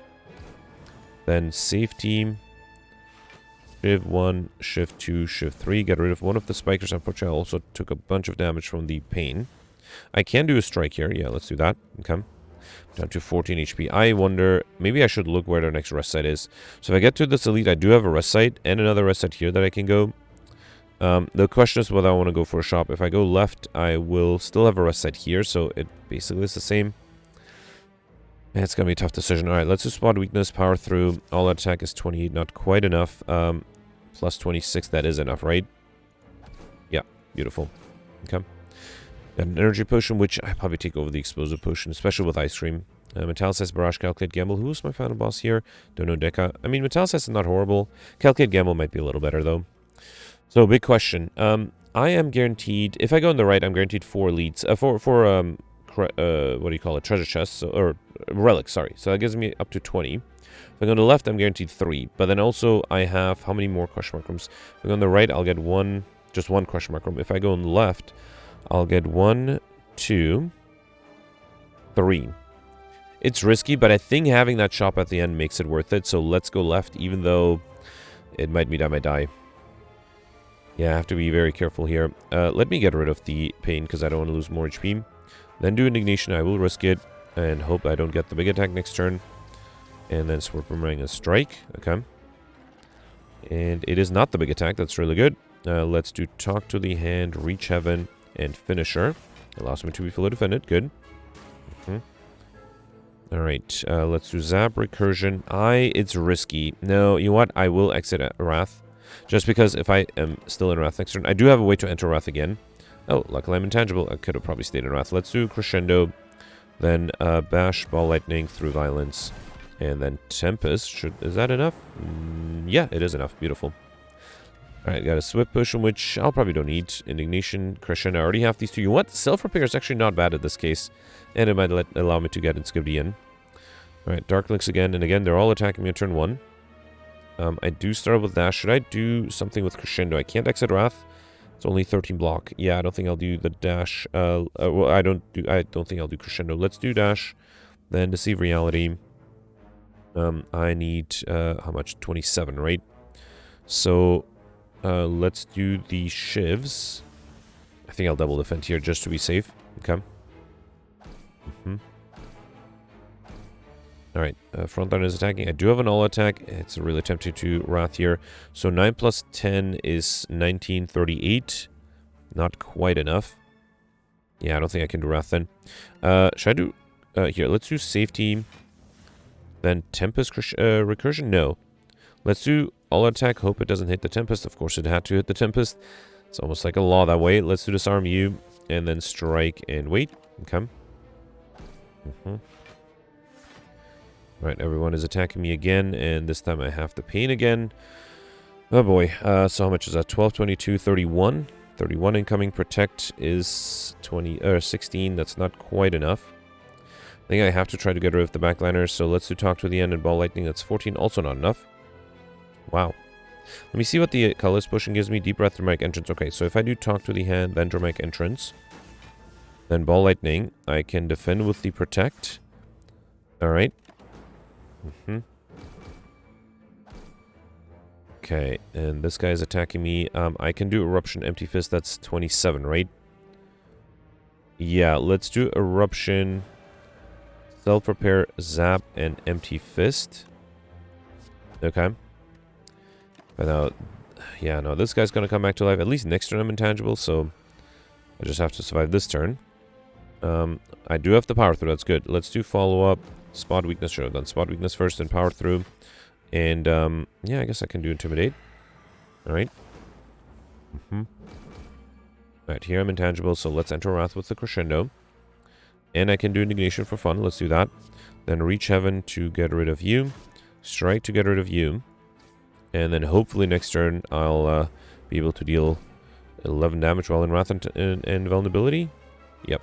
Then Safety. Shiv 1, Shiv 2, Shiv 3. Get rid of one of the Spikers. Unfortunately, I also took a bunch of damage from the Pain. I can do a Strike here. Yeah, let's do that. Okay. Down to 14 HP. I wonder, maybe I should look where their next rest site is. So if I get to this elite, I do have a rest site and another rest site here that I can go. The question is whether I want to go for a shop. If I go left, I will still have a rest site here, so it basically is the same. Yeah, it's going to be a tough decision. Alright, let's do Spot Weakness, Power Through. All attack is 28, not quite enough. Plus 26, that is enough, right? Yeah, beautiful. Okay. Got an Energy Potion, which I probably take over the Explosive Potion, especially with Ice Cream. Metallicise, Barrage, Calculate, Gamble. Who's my final boss here? Don't know, Deca. I mean, Metallicise is not horrible. Calculate, Gamble might be a little better, though. So, big question. I am guaranteed, if I go on the right, I'm guaranteed 4 leads. What do you call it? Treasure chests, so, or relics, sorry. So that gives me up to 20. If I go on the left, I'm guaranteed 3. But then also, I have, how many more question mark rooms? If I go on the right, I'll get just one question mark room. If I go on the left, I'll get 1, 2, 3. It's risky, but I think having that shop at the end makes it worth it. So let's go left, even though it might mean I might die. Yeah, I have to be very careful here. Let me get rid of the Pain, because I don't want to lose more HP. Then do Indignation. I will risk it, and hope I don't get the big attack next turn. And then Sword Boomerang and Strike. Okay. And it is not the big attack. That's really good. Let's do Talk to the Hand, Reach Heaven, and Finisher. Allows me to be fully defended. Good. Alright, let's do Zap, Recursion. It's risky. No, you know what? I will exit Wrath. Just because if I am still in Wrath next turn, I do have a way to enter Wrath again. Oh, luckily I'm intangible. I could have probably stayed in Wrath. Let's do Crescendo. Then Bash, Ball Lightning, Through Violence. And then Tempest. Is that enough? Yeah, it is enough. Beautiful. Alright, got a Swift Potion, which I'll probably don't need. Indignation, Crescendo. I already have these two. You know what? Self-Repair is actually not bad in this case. And it might allow me to get Inscription. Alright, Dark Links again. And again, they're all attacking me on turn 1. I do start with Dash. Should I do something with Crescendo? I can't exit Wrath. It's only 13 block. Yeah, I don't think I'll do the Dash. Well, I don't think I'll do Crescendo. Let's do Dash. Then Deceive Reality. I need, how much? 27, right? So, let's do the Shivs. I think I'll double defend here just to be safe. Okay. Alright, Frontline is attacking. I do have an all attack. It's really tempting to Wrath here. So 9 plus 10 is 1938. Not quite enough. Yeah, I don't think I can do Wrath then. Should I do... here, let's do Safety. Then Tempest Recursion? No. Let's do all attack. Hope it doesn't hit the Tempest. Of course it had to hit the Tempest. It's almost like a law that way. Let's do Disarm You. And then Strike and wait. Okay. Right, everyone is attacking me again, and this time I have the Pain again. Oh boy, so how much is that? 12, 22, 31. 31 incoming. Protect is 16. That's not quite enough. I think I have to try to get rid of the backliners, so let's do Talk to the End and Ball Lightning. That's 14. Also not enough. Wow. Let me see what the Colorless Potion gives me. Deep Breath, Dramatic Entrance. Okay, so if I do Talk to the Hand, then Dramatic Entrance, then Ball Lightning, I can defend with the Protect. Alright. Okay, and this guy is attacking me. I can do Eruption, Empty Fist. That's 27, right? Yeah, let's do Eruption, Self-Repair, Zap, and Empty Fist. Okay. But now, yeah, no, this guy's gonna come back to life. At least next turn I'm intangible, so I just have to survive this turn. I do have the Power Through. That's good. Let's do Follow-Up. Spot Weakness, sure. Then Spot Weakness first, then Power Through. And, yeah, I guess I can do Intimidate. Alright. Alright, here I'm intangible, so let's enter Wrath with the Crescendo. And I can do Indignation for fun. Let's do that. Then Reach Heaven to get rid of you. Strike to get rid of you. And then hopefully next turn I'll be able to deal 11 damage while in Wrath and Vulnerability. Yep.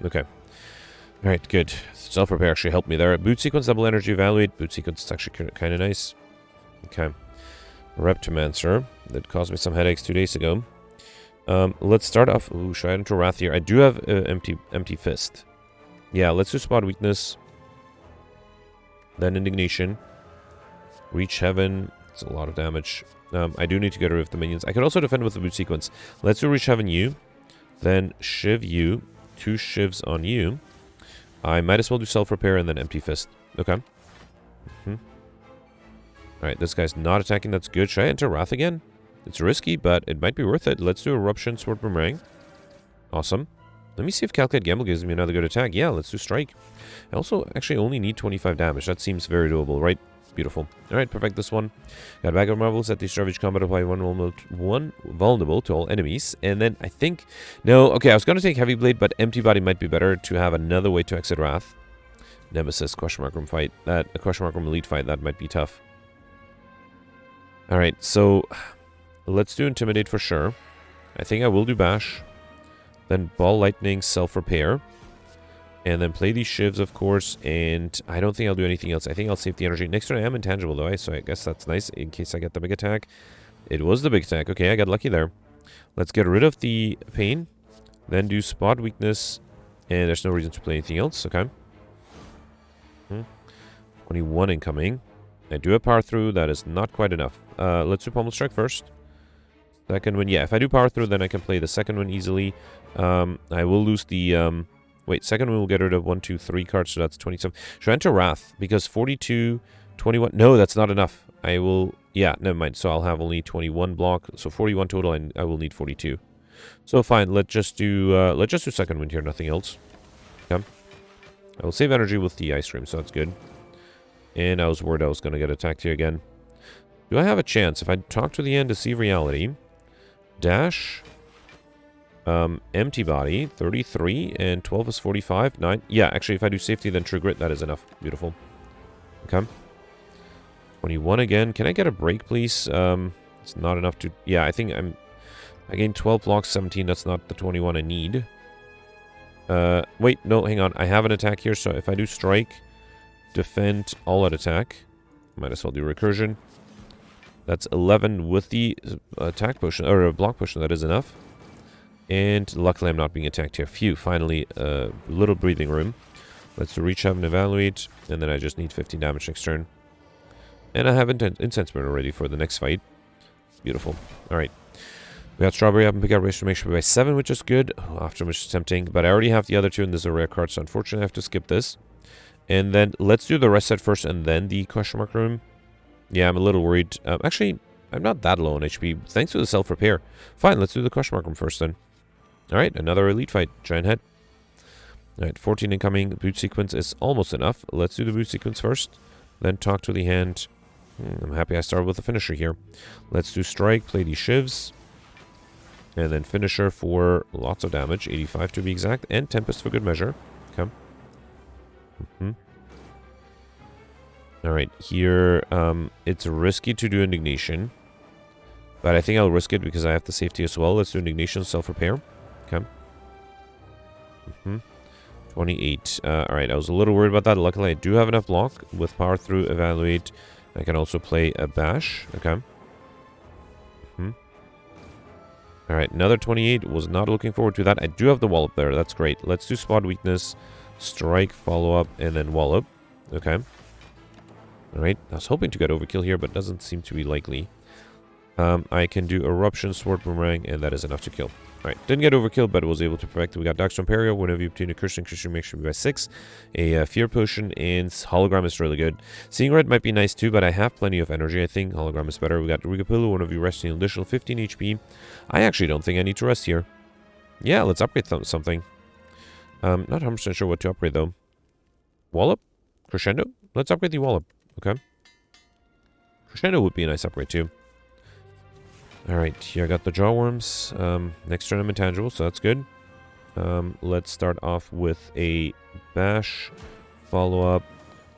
Okay. Alright, good. Self-repair actually helped me there. Boot Sequence, Double Energy, Evaluate. Boot Sequence is actually kind of nice. Okay. Reptomancer. That caused me some headaches 2 days ago. Let's start off... Ooh, should I enter Wrath here? I do have empty Fist. Yeah, let's do Spot Weakness. Then Indignation. Reach Heaven. It's a lot of damage. I do need to get rid of the minions. I could also defend with the Boot Sequence. Let's do Reach Heaven you. Then Shiv you. 2 Shivs on you. I might as well do Self-Repair and then Empty Fist. Okay. Alright, this guy's not attacking. That's good. Should I enter Wrath again? It's risky, but it might be worth it. Let's do Eruption, Sword Boomerang. Awesome. Let me see if Calculate Gamble gives me another good attack. Yeah, let's do Strike. I also actually only need 25 damage. That seems very doable, right? Beautiful. Alright, perfect this one. Got a bag of marbles at the Savage Combat. Apply one vulnerable to all enemies. And then I think... No, okay, I was going to take Heavy Blade, but Empty Body might be better to have another way to exit Wrath. Nemesis, question mark room fight. A question mark room elite fight. That might be tough. Alright, so... Let's do Intimidate for sure. I think I will do Bash. Then Ball Lightning, Self-Repair. And then play these Shivs, of course. And I don't think I'll do anything else. I think I'll save the energy. Next turn I am intangible, though. So I guess that's nice in case I get the big attack. It was the big attack. Okay, I got lucky there. Let's get rid of the Pain. Then do Spot Weakness. And there's no reason to play anything else. Okay. 21 incoming. I do have Power Through. That is not quite enough. Let's do Pommel Strike first. Second one. Yeah, if I do Power Through, then I can play the second one easily. I will lose the... Wait, second one will get rid of 1, 2, 3 cards, so that's 27. Should I enter Wrath? Because 42, 21... No, that's not enough. I will... Yeah, never mind. So I'll have only 21 block. So 41 total, and I will need 42. So fine, let's just do second wind here, nothing else. Okay. I will save energy with the Ice Cream, so that's good. And I was worried I was going to get attacked here again. Do I have a chance? If I talk to the end to see reality... Dash... Empty Body, 33, and 12 is 45, 9. Yeah, actually, if I do Safety, then True Grit, that is enough. Beautiful. Okay. 21 again. Can I get a break, please? It's not enough to... Yeah, I think I gained 12 blocks, 17. That's not the 21 I need. Wait, no, hang on. I have an attack here, so if I do Strike, Defend, All Out Attack, might as well do Recursion. That's 11 with the attack potion, or block potion. That is enough. And luckily I'm not being attacked here. Phew, finally a little breathing room. Let's Reach Up and Evaluate. And then I just need 15 damage next turn. And I have Incense Burner ready for the next fight. Beautiful. Alright. We got Strawberry Up and Pick Out Race to make sure by 7, which is good. Oh, After which is tempting. But I already have the other two, and this is a rare card, so unfortunately I have to skip this. And then let's do the rest set first and then the question mark room. Yeah, I'm a little worried. Actually, I'm not that low on HP. Thanks to the self-repair. Fine, let's do the question mark room first then. Alright, another elite fight. Giant head. Alright, 14 incoming. Boot Sequence is almost enough. Let's do the Boot Sequence first. Then talk to the hand. I'm happy I started with the finisher here. Let's do Strike, play these Shivs. And then Finisher for lots of damage. 85 to be exact. And Tempest for good measure. Okay. Alright, here, it's risky to do Indignation. But I think I'll risk it because I have the safety as well. Let's do Indignation, Self-Repair. Okay. 28. Alright, I was a little worried about that. Luckily, I do have enough block with Power Through, Evaluate. I can also play a Bash. Okay. Alright, another 28. Was not looking forward to that. I do have the Wallop there. That's great. Let's do Spot Weakness, Strike, Follow Up, and then Wallop. Okay. Alright, I was hoping to get Overkill here, but doesn't seem to be likely. I can do Eruption, Sword Boomerang, and that is enough to kill. Alright, didn't get Overkill, but was able to perfect it. We got Darkstorm Imperio. Whenever you obtain a curse, increase your make sure by 6. A Fear Potion, and Hologram is really good. Seeing Red might be nice too, but I have plenty of energy. I think Hologram is better. We got Rigapillo. One of you resting an additional 15 HP. I actually don't think I need to rest here. Yeah, let's upgrade something. Not 100% sure what to upgrade though. Wallop? Crescendo? Let's upgrade the Wallop. Okay. Crescendo would be a nice upgrade too. Alright, here I got the Jawworms. Next turn I'm intangible, so that's good. Let's start off with a bash, follow up,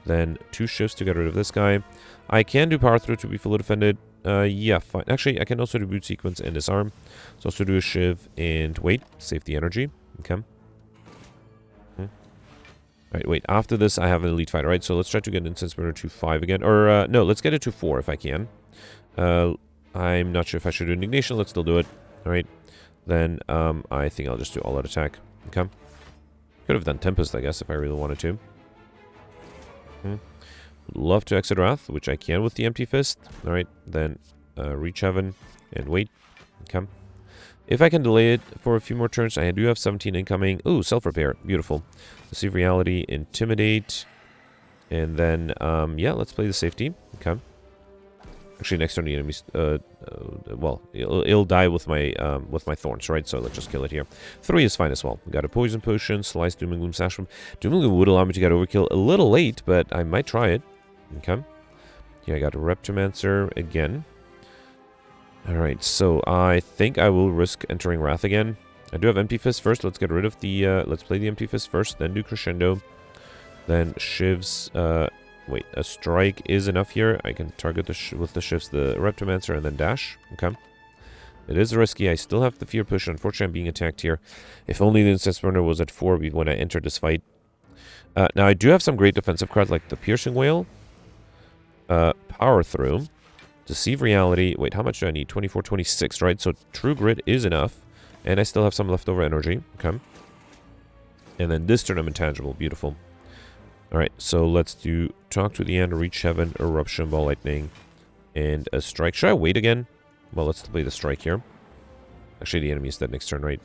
then 2 shifts to get rid of this guy. I can do power through to be fully defended. Yeah, fine. Actually, I can also do boot sequence and disarm. So also do a shiv and wait, save the energy. Okay. Alright, wait, after this I have an elite fighter, right? So let's try to get Incense Burner to 5 again. Or, no, let's get it to 4 if I can. I'm not sure if I should do Indignation. Let's still do it. Alright. Then, I think I'll just do all-out attack. Okay. Could have done Tempest, I guess, if I really wanted to. Love to exit Wrath, which I can with the Empty Fist. Alright, then, reach Heaven and wait. Okay. If I can delay it for a few more turns, I do have 17 incoming. Ooh, Self-Repair. Beautiful. Deceive Reality, Intimidate. And then, yeah, let's play the safety. Okay. Actually, next turn the enemies, well, it'll die with my thorns, right? So let's just kill it here. 3 is fine as well. We got a Poison Potion, Slice, Doom and Gloom, Sash. Doom and Gloom would allow me to get Overkill a little late, but I might try it. Okay. Yeah, I got a Reptomancer again. Alright, so I think I will risk entering Wrath again. I do have Empty Fist first. Let's get rid of the, let's play the Empty Fist first, then do Crescendo. Then Shivs, wait, a Strike is enough here. I can target with the Shivs the Reptomancer and then dash. Okay. It is risky. I still have the Fear Push. Unfortunately, I'm being attacked here. If only the Incense Burner was at 4 when I entered this fight. Now, I do have some great defensive cards like the Piercing Whale, Power Through, Deceive Reality. Wait, how much do I need? 24, 26, right? So True Grit is enough. And I still have some leftover energy. Okay. And then this turn I'm intangible. Beautiful. Alright, so let's do Talk to the End, Reach Heaven, Eruption, Ball Lightning, and a Strike. Should I wait again? Well, let's play the Strike here. Actually, the enemy is dead next turn, right?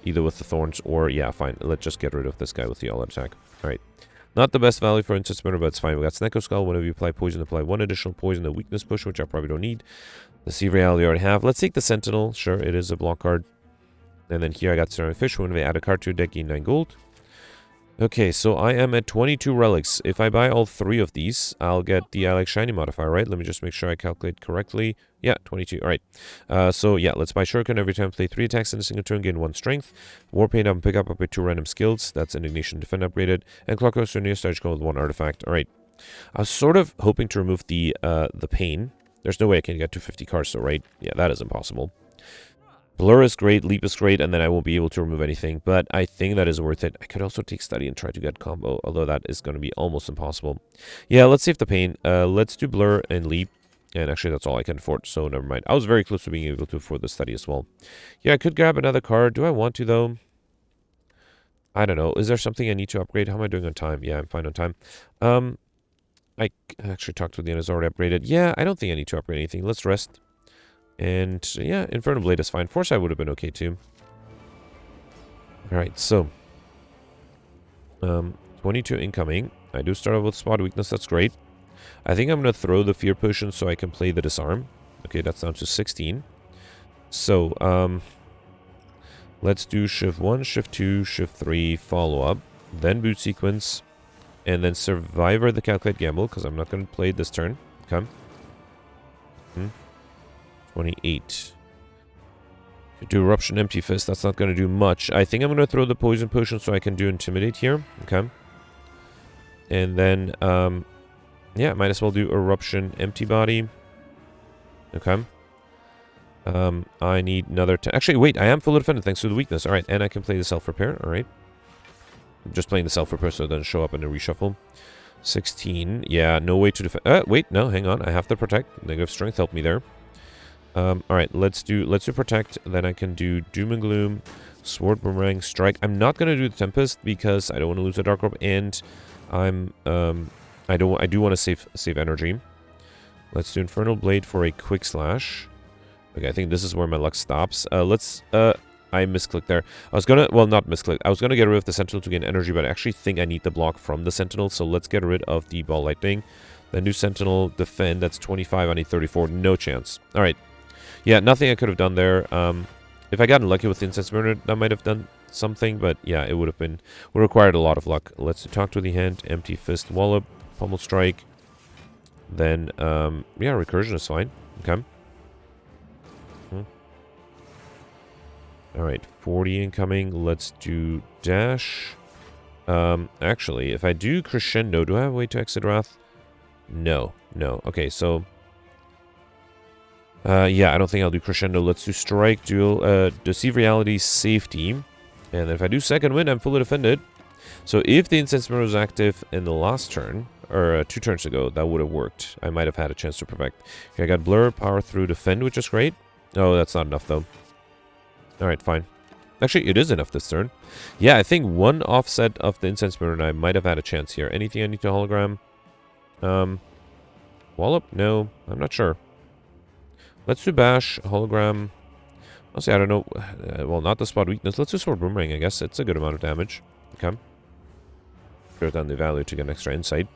Either with the Thorns or... Yeah, fine. Let's just get rid of this guy with the all-out attack. Alright. Not the best value for Incense Burner, but it's fine. We got Snecko Skull. Whenever you apply poison, apply 1 additional poison. A Weakness Push, which I probably don't need. The Sea Reality I already have. Let's take the Sentinel. Sure, it is a block card. And then here I got Ceramic Fish. Whenever I add a card to a deck, gain 9 gold. Okay, so I am at 22 relics. If I buy all 3 of these, I'll get the I Like Shiny modifier, right? Let me just make sure I calculate correctly. Yeah, 22. All right. So, yeah, let's buy Shuriken. Every time play 3 attacks in a single turn, gain 1 strength. Warpaint up and pick up with 2 random skills. That's Indignation, Defend upgraded. And Clock Coaster near Stage with 1 artifact. All right. I was sort of hoping to remove the pain. There's no way I can get to 50 cards, though, right? Yeah, that is impossible. Blur is great, Leap is great, and then I won't be able to remove anything, but I think that is worth it. I could also take Study and try to get combo, although that is going to be almost impossible. Yeah, let's save the pain. Let's do Blur and Leap, and actually that's all I can afford, so never mind. I was very close to being able to afford the Study as well. Yeah, I could grab another card. Do I want to, though? I don't know. Is there something I need to upgrade? How am I doing on time? Yeah, I'm fine on time. I actually talked to the end is already upgraded. Yeah, I don't think I need to upgrade anything. Let's rest. And, yeah, Infernal Blade is fine. Foresight would have been okay, too. Alright, so. 22 incoming. I do start off with Spot Weakness. That's great. I think I'm going to throw the Fear Potion so I can play the Disarm. Okay, that's down to 16. So, let's do Shift 1, Shift 2, Shift 3, follow-up. Then Boot Sequence. And then Survivor the Calculate Gamble, because I'm not going to play this turn. Okay. 28. Could do Eruption, Empty Fist. That's not going to do much. I think I'm going to throw the Poison Potion so I can do Intimidate here. Okay. And then, yeah, might as well do Eruption, Empty Body. Okay. I need another... Actually, wait, I am fully defended thanks to the weakness. Alright, and I can play the Self-Repair. Alright. I'm just playing the Self-Repair so it doesn't show up in the reshuffle. 16. Yeah, no way to defend... wait, no, hang on. I have to Protect. Negative Strength helped me there. Alright, let's do Protect, then I can do Doom and Gloom, Sword, Boomerang, Strike. I'm not gonna do the Tempest because I don't want to lose a Dark Orb, and I'm I do want to save energy. Let's do Infernal Blade for a Quick Slash. Okay, I think this is where my luck stops. I misclicked there. I was gonna, well, not misclick. I was gonna get rid of the Sentinel to gain energy, but I actually think I need the block from the Sentinel, so let's get rid of the Ball Lightning. Then do Sentinel, Defend, that's 25, I need 34, no chance. Alright. Yeah, nothing I could have done there. If I gotten lucky with the Incense Burner, that might have done something, but yeah, it would required a lot of luck. Let's Talk to the Hand, Empty Fist, Wallop, Pummel Strike. Then, yeah, Recursion is fine. Okay. Alright, 40 incoming. Let's do dash. Actually, if I do crescendo, do I have a way to exit Wrath? No. Okay, so... yeah, I don't think I'll do crescendo. Let's do strike, duel, deceive reality, safety. And then if I do second wind, I'm fully defended. So if the incense mirror was active in the last turn, or 2 turns ago, that would have worked. I might have had a chance to perfect. Okay, I got blur, power through, defend, which is great. Oh, that's not enough though. Alright, fine. Actually, it is enough this turn. Yeah, I think 1 offset of the incense mirror and I might have had a chance here. Anything I need to hologram? Wallop? No, I'm not sure. Let's do bash, hologram. Honestly, I don't know. Well, not the spot weakness. Let's do sword boomerang, I guess. It's a good amount of damage. Okay. Throw down the value to get an extra insight.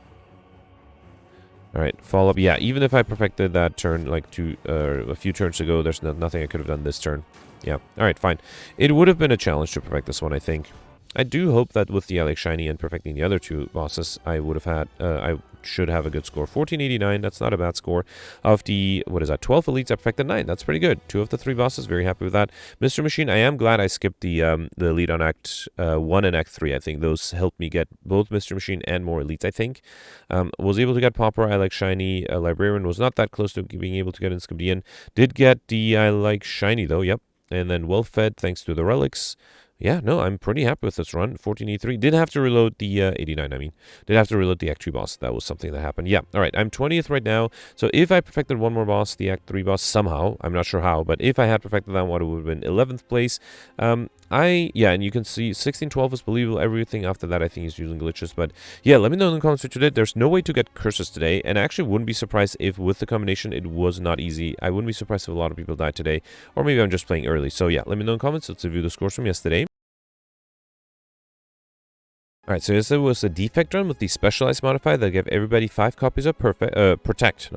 Alright, follow up. Yeah, even if I perfected that turn like a few turns ago, there's nothing I could have done this turn. Yeah, alright, fine. It would have been a challenge to perfect this one, I think. I do hope that with the Alex Shiny and perfecting the other 2 bosses, I would have had, I should have a good score. 1489, that's not a bad score. Of the, 12 elites, I perfected 9. That's pretty good. 2 of the 3 bosses, very happy with that. Mr. Machine, I am glad I skipped the elite on Act 1 and Act 3. I think those helped me get both Mr. Machine and more elites, I think. Was able to get Popper, I like Shiny. Librarian was not that close to being able to get Inscription. Did get the I like Shiny, though, yep. And then well fed, thanks to the relics. Yeah, no, I'm pretty happy with this run. 14E3. Did have to reload the 89, I mean. Did have to reload the Act 2 boss. That was something that happened. Yeah, all right. I'm 20th right now. So if I perfected 1 more boss, the Act 3 boss, somehow, I'm not sure how, but if I had perfected that one, it would have been 11th place. Yeah, and you can see 1612 is believable. Everything after that, I think, is using glitches. But yeah, let me know in the comments today. There's no way to get curses today, and I actually wouldn't be surprised if with the combination, it was not easy. I wouldn't be surprised if a lot of people died today, or maybe I'm just playing early. So yeah, let me know in the comments. Let's review the scores from yesterday. Alright, so this was a defect run with the specialized modifier that gave everybody 5 copies of protects,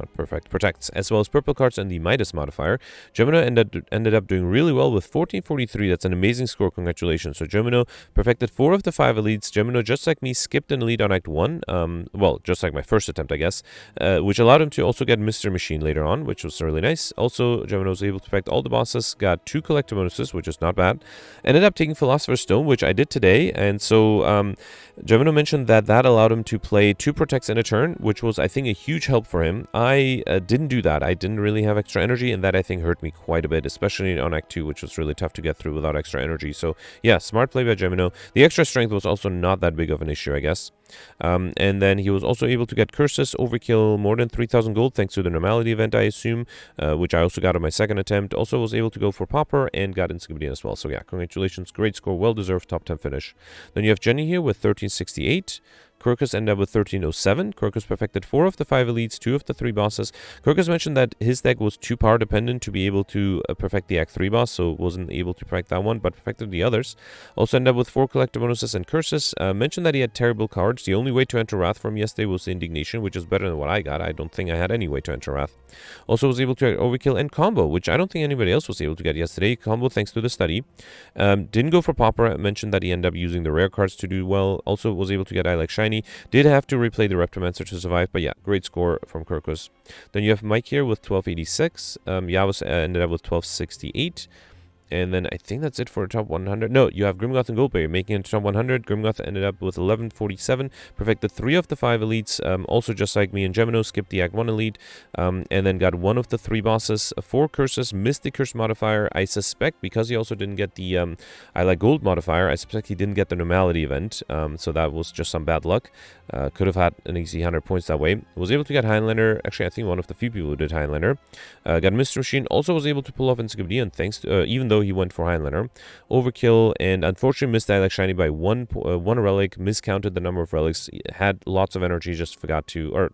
as well as purple cards and the Midas modifier. Gemino ended up doing really well with 1443. That's an amazing score. Congratulations. So Gemino perfected 4 of the 5 elites. Gemino, just like me, skipped an elite on Act 1. Well, just like my first attempt, I guess, which allowed him to also get Mr. Machine later on, which was really nice. Also, Gemino was able to perfect all the bosses, got 2 collector bonuses, which is not bad. Ended up taking Philosopher's Stone, which I did today, and so Gemino mentioned that allowed him to play 2 protects in a turn, which was, I think, a huge help for him. I didn't do that. I didn't really have extra energy, and that, I think, hurt me quite a bit, especially on Act 2, which was really tough to get through without extra energy. So, yeah, smart play by Gemino. The extra strength was also not that big of an issue, I guess. And then he was also able to get curses, overkill, more than 3,000 gold, thanks to the normality event, I assume, which I also got on my second attempt. Also was able to go for Popper and got Inscription as well. So, yeah, congratulations. Great score. Well-deserved top 10 finish. Then you have Jenny here with 1368. Kirkus ended up with 1307. Kirkus perfected 4 of the 5 elites, 2 of the 3 bosses. Kirkus mentioned that his deck was too power dependent to be able to perfect the Act 3 boss, so wasn't able to perfect that one, but perfected the others. Also ended up with 4 collector bonuses and curses. Mentioned that he had terrible cards. The only way to enter Wrath from yesterday was Indignation, which is better than what I got. I don't think I had any way to enter Wrath. Also was able to get Overkill and Combo, which I don't think anybody else was able to get yesterday. Combo thanks to the study. Didn't go for Popper. Mentioned that he ended up using the rare cards to do well. Also was able to get I Like Shiny. Did have to replay the Reptomancer to survive, but yeah, great score from Kirkus. Then you have Mike here with 1286. Yavas ended up with 1268. And then I think that's it for the top 100. No, you have Grimgoth and Goldberry making it to top 100. Grimgoth ended up with 1147. Perfected 3 of the 5 elites. Also, just like me and Gemino, skipped the Act 1 elite. And then got 1 of the 3 bosses. 4 curses. Missed the curse modifier. I suspect because he also didn't get the I Like Gold modifier, I suspect he didn't get the normality event. So that was just some bad luck. Could have had an easy 100 points that way. Was able to get Highlander. Actually, I think one of the few people who did Highlander. Got Mr. Machine. Also was able to pull off Inscription, thanks to, even though he went for Highlander. Overkill, and unfortunately missed I Like Shiny by one relic, miscounted the number of relics, had lots of energy, just forgot to, or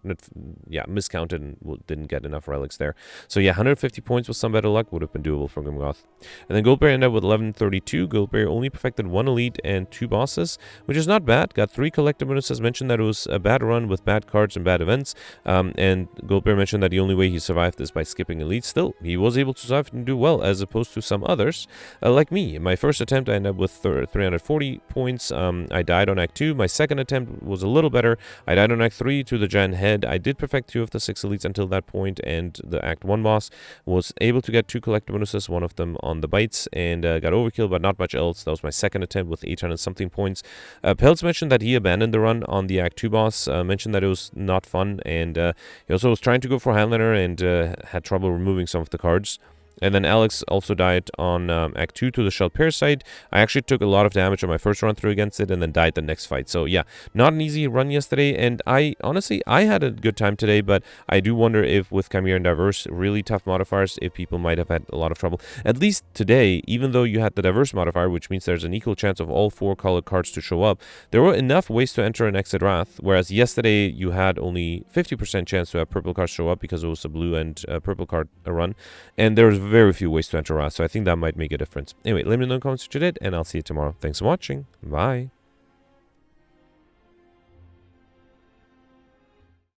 yeah, miscounted and didn't get enough relics there. So yeah, 150 points with some better luck would have been doable for Grimgoth. And then Goldberry ended up with 1132. Goldberry only perfected 1 elite and 2 bosses, which is not bad. Got 3 collector bonuses. Mentioned that it was a bad run with bad cards and bad events. And Goldberry mentioned that the only way he survived is by skipping elites. Still, he was able to survive and do well, as opposed to some others diverse. Like me, my first attempt I ended up with 340 points. I died on Act 2. My second attempt was a little better. I died on Act 3 to the giant head. I did perfect 2 of the 6 elites until that point, and the Act 1 boss was able to get 2 collect bonuses, one of them on the bites, and got overkill, but not much else. That was my second attempt with 800 something points. Peltz mentioned that he abandoned the run on the Act 2 boss, mentioned that it was not fun, and he also was trying to go for Highlander and had trouble removing some of the cards. And then Alex also died on Act 2 to the Shell Parasite. I actually took a lot of damage on my first run through against it and then died the next fight. So yeah, not an easy run yesterday. And honestly, I had a good time today, but I do wonder if with Chimera and Diverse, really tough modifiers, if people might have had a lot of trouble. At least today, even though you had the Diverse modifier, which means there's an equal chance of all 4 colored cards to show up, there were enough ways to enter and exit Wrath, whereas yesterday you had only 50% chance to have purple cards show up because it was a blue and purple card run. And there was very few ways to enter Wrath, so I think that might make a difference. Anyway, let me know in the comments what you did, and I'll see you tomorrow. Thanks for watching. Bye.